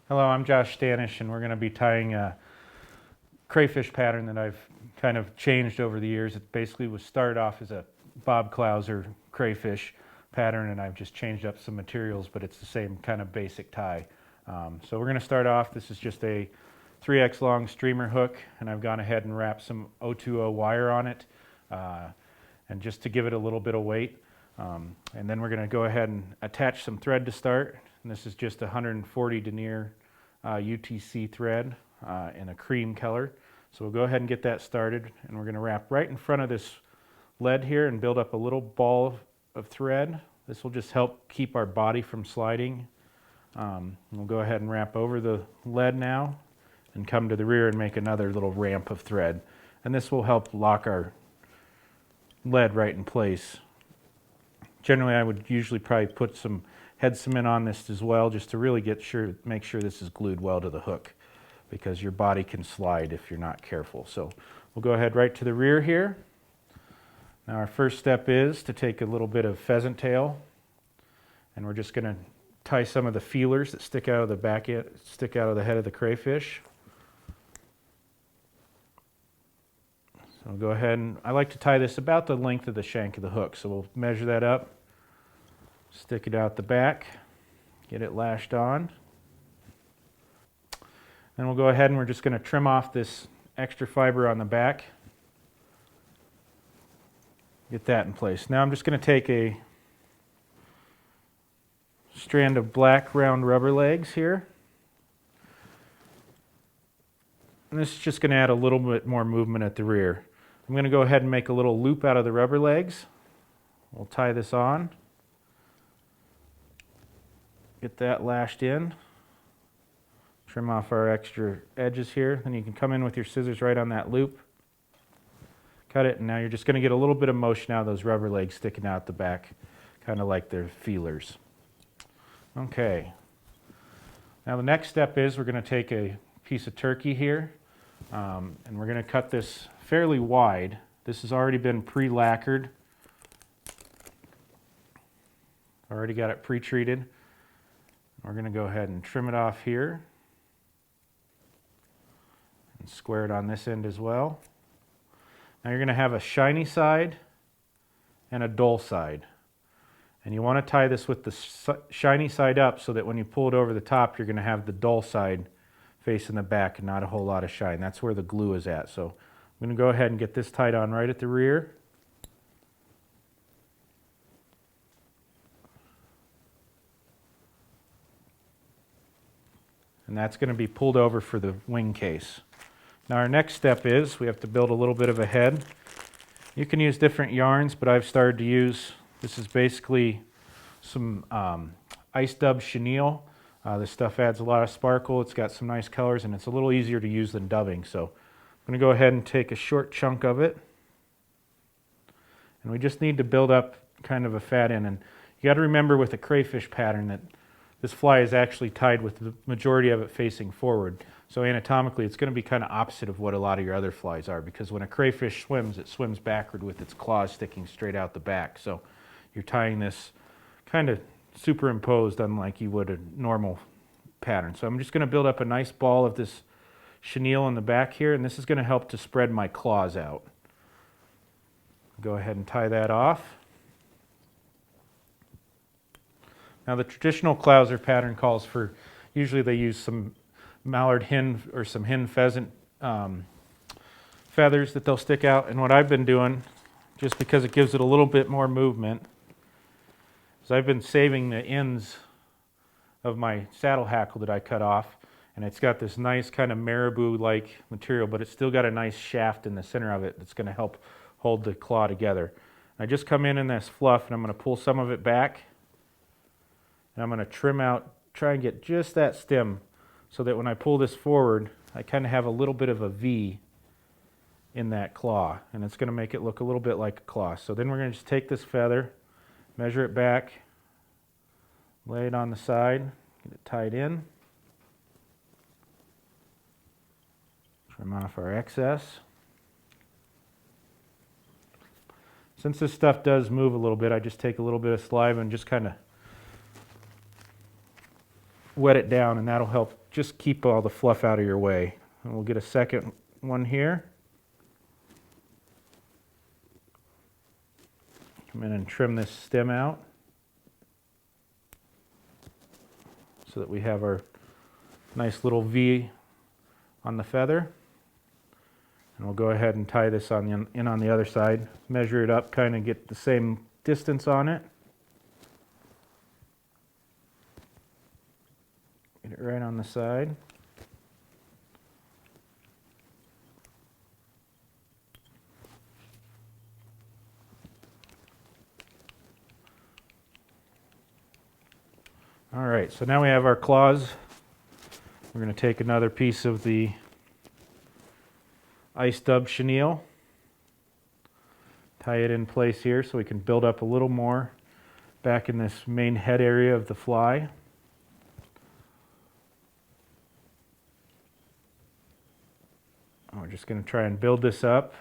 Hello, I'm Josh Stanish, and we're going to be tying a crayfish pattern that I've kind of changed over the years. It basically was started off as a Bob Clouser crayfish pattern, and I've just changed up some materials, but it's the same kind of basic tie. So we're going to start off. This is just a 3x long streamer hook, and I've gone ahead and wrapped some 020 wire on it, and just to give it a little bit of weight. And then we're going to go ahead and attach some thread to start. And this is just 140 denier UTC thread in a cream color. So we'll go ahead and get that started, and we're going to wrap right in front of this lead here and build up a little ball of thread. This will just help keep our body from sliding. We'll go ahead and wrap over the lead now and come to the rear and make another little ramp of thread. And this will help lock our lead right in place. Generally, I would usually probably put some head cement on this as well, just to really make sure this is glued well to the hook, because your body can slide if you're not careful. So we'll go ahead right to the rear here. Now our first step is to take a little bit of pheasant tail, and we're just going to tie some of the feelers that stick out of the back end, stick out of the head of the crayfish. So we'll go ahead, and I like to tie this about the length of the shank of the hook. So we'll measure that up, stick it out the back, get it lashed on. Then we'll go ahead and we're just going to trim off this extra fiber on the back. Get that in place. Now I'm just going to take a strand of black round rubber legs here. And this is just going to add a little bit more movement at the rear. I'm going to go ahead and make a little loop out of the rubber legs. We'll tie this on. Get that lashed in. Trim off our extra edges here. Then you can come in with your scissors right on that loop. Cut it, and now you're just going to get a little bit of motion out of those rubber legs sticking out the back, kind of like they're feelers. Okay. Now the next step is we're going to take a piece of turkey here, and we're going to cut this fairly wide. This has already been pre-lacquered. Already got it pre-treated. We're going to go ahead and trim it off here and square it on this end as well. Now you're going to have a shiny side and a dull side. And you want to tie this with the shiny side up so that when you pull it over the top, you're going to have the dull side facing the back and not a whole lot of shine. That's where the glue is at. So I'm going to go ahead and get this tied on right at the rear. And that's going to be pulled over for the wing case. Now our next step is we have to build a little bit of a head. You can use different yarns, but I've started to use, this is basically some ice dub chenille. This stuff adds a lot of sparkle. It's got some nice colors, and it's a little easier to use than dubbing. So I'm going to go ahead and take a short chunk of it. And we just need to build up kind of a fat end. And you got to remember with a crayfish pattern that this fly is actually tied with the majority of it facing forward. So anatomically, it's going to be kind of opposite of what a lot of your other flies are, because when a crayfish swims, it swims backward with its claws sticking straight out the back. So you're tying this kind of superimposed unlike you would a normal pattern. So I'm just going to build up a nice ball of this chenille in the back here, and this is going to help to spread my claws out. Go ahead and tie that off. Now the traditional Clouser pattern calls for, usually they use some mallard hen or some hen pheasant feathers that they'll stick out. And what I've been doing, just because it gives it a little bit more movement, is I've been saving the ends of my saddle hackle that I cut off. And it's got this nice kind of marabou-like material, but it's still got a nice shaft in the center of it that's going to help hold the claw together. I just come in this fluff, and I'm going to pull some of it back. And I'm going to trim out, try and get just that stem so that when I pull this forward, I kind of have a little bit of a V in that claw. And it's going to make it look a little bit like a claw. So then we're going to just take this feather, measure it back, lay it on the side, get it tied in. Trim off our excess. Since this stuff does move a little bit, I just take a little bit of saliva and just kind of wet it down, and that'll help just keep all the fluff out of your way. And we'll get a second one here. Come in and trim this stem out so that we have our nice little V on the feather. And we'll go ahead and tie this on the other side. Measure it up, kind of get the same distance on it. Get it right on the side. All right, so now we have our claws. We're going to take another piece of the ice dub chenille, tie it in place here so we can build up a little more back in this main head area of the fly. We're just going to try and build this up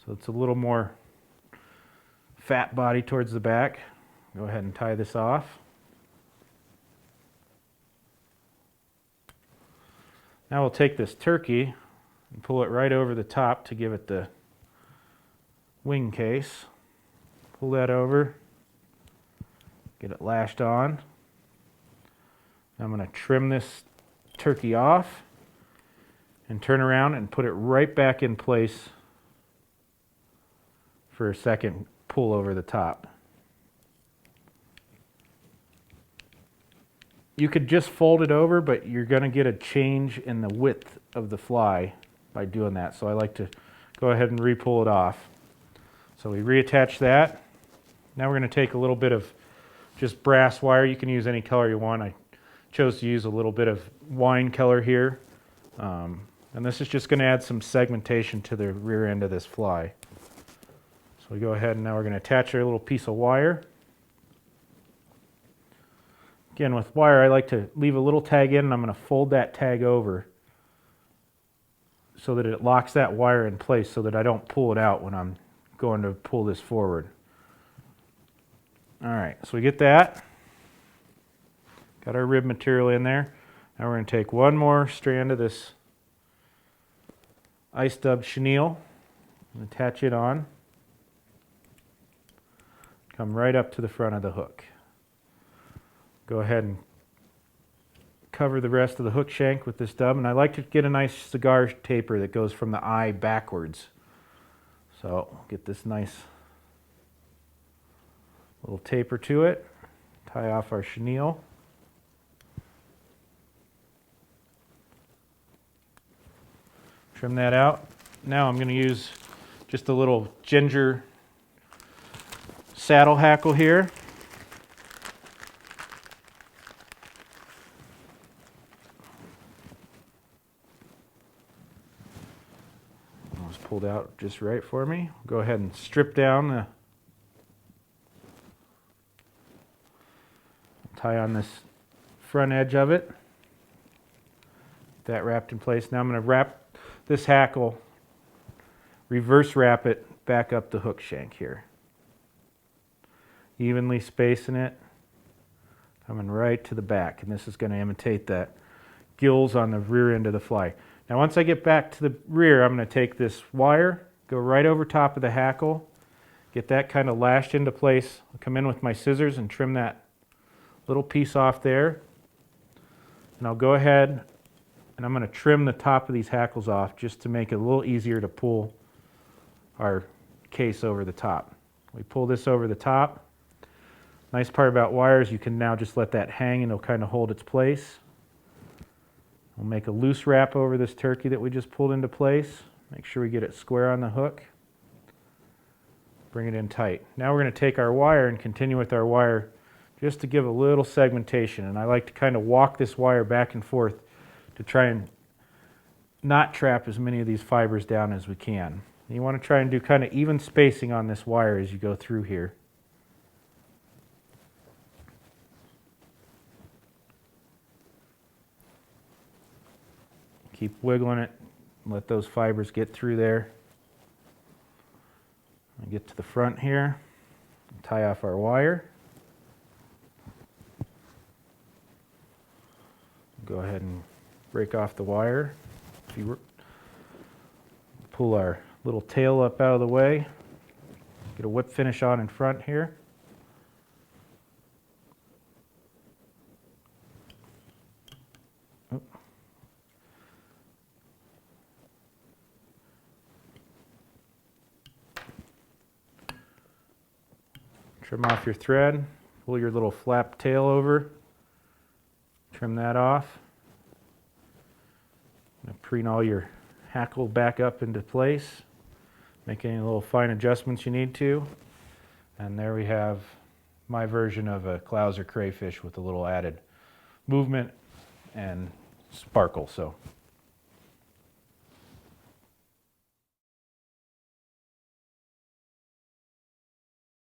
so it's a little more fat body towards the back. Go ahead and tie this off. Now we'll take this turkey and pull it right over the top to give it the wing case. Pull that over, get it lashed on. I'm going to trim this turkey off and turn around and put it right back in place for a second pull over the top. You could just fold it over, but you're going to get a change in the width of the fly by doing that. So I like to go ahead and re-pull it off. So we reattach that. Now we're going to take a little bit of just brass wire. You can use any color you want. I chose to use a little bit of wine color here. And this is just going to add some segmentation to the rear end of this fly. So we go ahead and now we're going to attach our little piece of wire. Again, with wire, I like to leave a little tag in, and I'm going to fold that tag over so that it locks that wire in place so that I don't pull it out when I'm going to pull this forward. All right, so we get that. Got our rib material in there. Now we're going to take one more strand of this ice dub chenille and attach it on. Come right up to the front of the hook. Go ahead and cover the rest of the hook shank with this dub, and I like to get a nice cigar taper that goes from the eye backwards. So get this nice little taper to it, tie off our chenille. Trim that out. Now I'm going to use just a little ginger saddle hackle here. Pulled out just right for me. Go ahead and strip down the tie on this front edge of it. That wrapped in place. Now I'm going to wrap this hackle, reverse wrap it back up the hook shank here. Evenly spacing it, coming right to the back, and this is going to imitate that gills on the rear end of the fly. Now once I get back to the rear, I'm going to take this wire, go right over top of the hackle, get that kind of lashed into place. I'll come in with my scissors and trim that little piece off there. And I'll go ahead and I'm going to trim the top of these hackles off just to make it a little easier to pull our case over the top. We pull this over the top. Nice part about wire is you can now just let that hang and it'll kind of hold its place. We'll make a loose wrap over this turkey that we just pulled into place. Make sure we get it square on the hook. Bring it in tight. Now we're going to take our wire and continue with our wire just to give a little segmentation. And I like to kind of walk this wire back and forth to try and not trap as many of these fibers down as we can. And you want to try and do kind of even spacing on this wire as you go through here. Keep wiggling it, let those fibers get through there. I get to the front here, tie off our wire. Go ahead and break off the wire. If you pull our little tail up out of the way, get a whip finish on in front here. Oop. Trim off your thread, pull your little flap tail over, trim that off. Preen all your hackle back up into place. Make any little fine adjustments you need to. And there we have my version of a clouser crayfish with a little added movement and sparkle. So